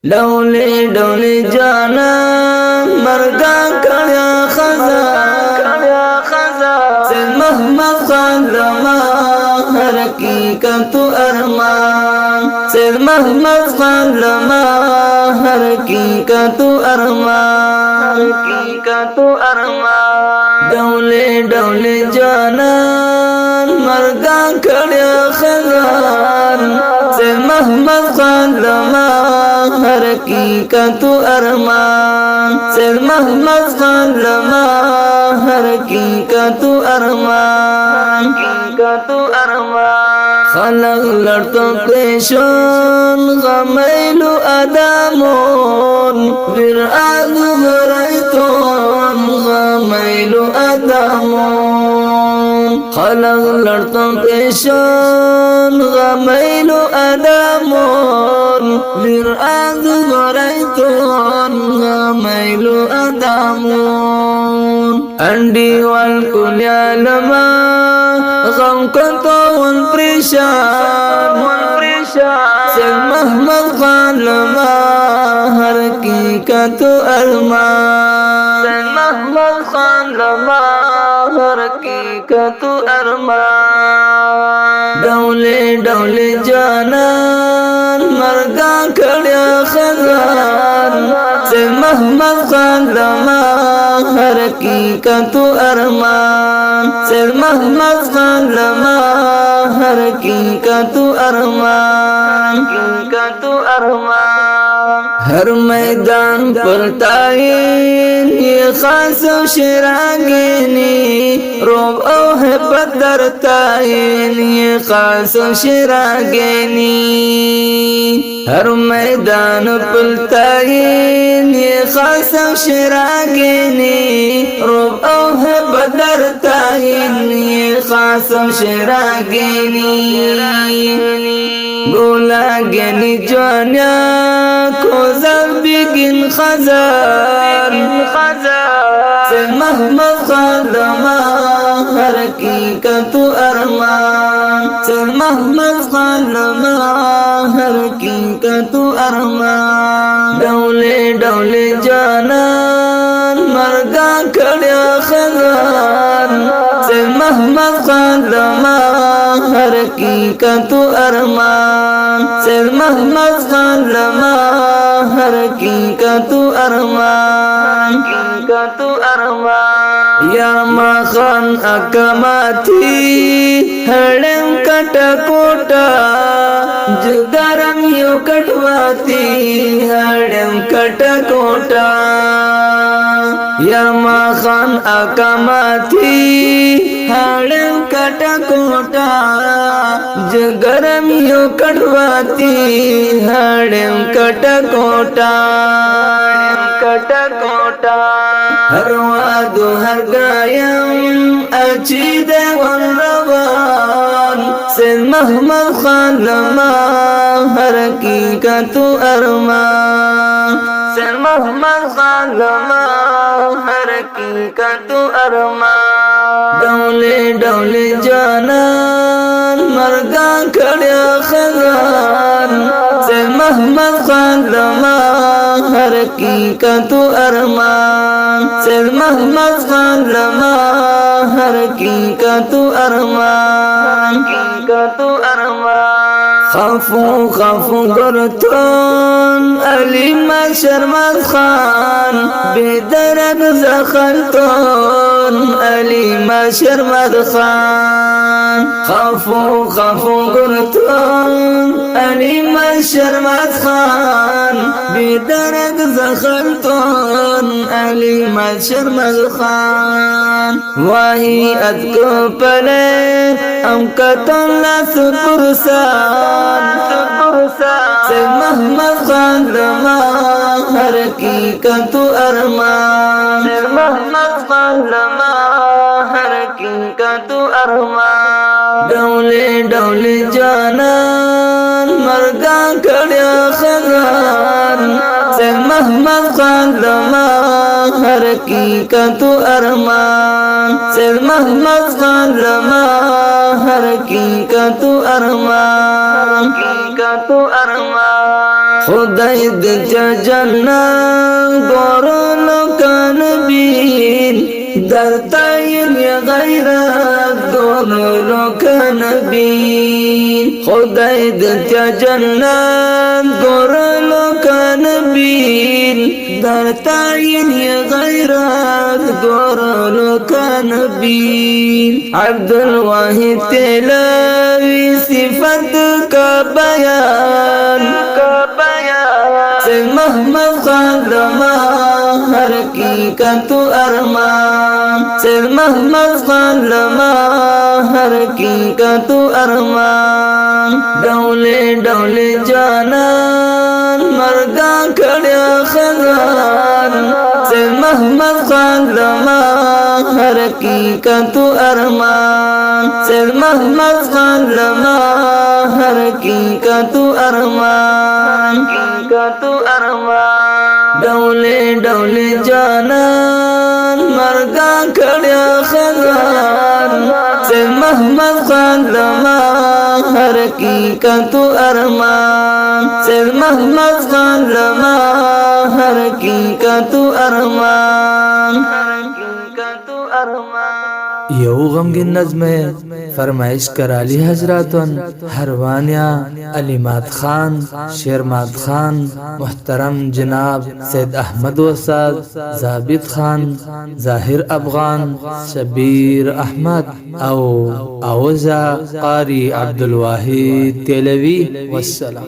डोले डोले जाना मर्दा कड़ा खजा से मोहम्मद खान रमा हर हकीकत अरमान से मोहम्मद खान रमा हर हकीकत अरमान डोले डोले जाना मर्दा कड़ा खजान से मोहम्मद खान रमा हर हकीकत अरमान से मोहम्मद खान रमा हर हकीकत अरमान खलक लड़तो पेशोन गमैलु अदामोन फिर आगु बरैतोन गमैलु अदामोन खलक लड़तो पेशोन गमैलु अदामोन फिर आगु बरैतोन गमैलु अदामोन अंडी वल कुल्यालमा गम कतो वन परेशान से मोहम्मद खान लमा हर हकीकत अरमान से मोहम्मद खान लमा हर हकीकत अरमान डोले डोले जाना मर्दा खड़ा खजान से मोहम्मद खान लमा हर हकीकत अरमान से मोहम्मद खान लमा हर हकीकत अरमान हर मैदान पर ताइन ये खास शिरागिनी रोब ओ है बदर ताइन ये खास शिरागिनी हर मैदान पर ताइन ये खास शिरागिनी रोब ओ है बदर ताइन ये खास शिरागिनी गोला गनी जाना को बिगिन खजान से मोहम्मद खान लमा हर हकीकत अरमान से मोहम्मद खान लमा हर हकीकत अरमान डोले डोले जाना मर्दा खड़ा खजान से मोहम्मद खान लमा हर हकीकत अरमान से मोहम्मद खान लमा हर हकीकत अरमान या खान अकमाती हड़म कटकोटा जुदारम यो कटवाती हड़म कटकोटा या खान अकमाती हड़म कटकोटा जगरम यो कटवाती हड़म कटकोटा हर वादो हर गायम अच्छी देवन रवान से मोहम्मद खान लमा हर हकीकत अरमान से मोहम्मद खान लमा हर हकीकत अरमान डोले डोले जाना मर्दा खड़ा खजान से मोहम्मद खान लमा हर हकीकत अरमान से मोहम्मद खान लमा हर हकीकत अरमान खफू गरतन अली शर्मद खान बेदरद जखलतन अली शर्मद खान खफू गरतन अली शर्मद खान बेदरद जखलतन अली शर्मद खान वही अदको पले हम कतन सुपुरसान से मोहम्मद खान लमा हर हकीकत अरमान से मोहम्मद खान लमा हर हकीकत अरमान डोले डोले जाना मर्दा खड़ा खजान से मोहम्मद खान लमा हर हकीकत अरमान से मोहम्मद खान लमा हर हकीकत अरमान خدای دې جنت ګورلو کنبین درته یې غیرت ګورلو کنبین خدای دې جنت ګورلو کنبین درته یې غیرت ګورلو کنبین عبدالواحد تلوی صفت کا بیان محمد خان لما حقیقت ارمان سید محمد خان لما حقیقت ارمان ڈولے ڈولے جانان مرگا کھڑیا خزان سید محمد خان لما حقیقت ارمان سید محمد خان لما حقیقت ارمان ڈولے ڈولے جانان مرگا کھڑیا خزان سید محمد خان لما حقیقت ارمان سید محمد خان لما حقیقت ارمان یو غمگین نظم فرمائش کرالی حضراتن حروانیا علیمات خان شیرمات خان محترم جناب سید احمد وساد ضابط خان ظاہر افغان شبیر احمد او اوزا قاری عبدالواحد تیلوی والسلام.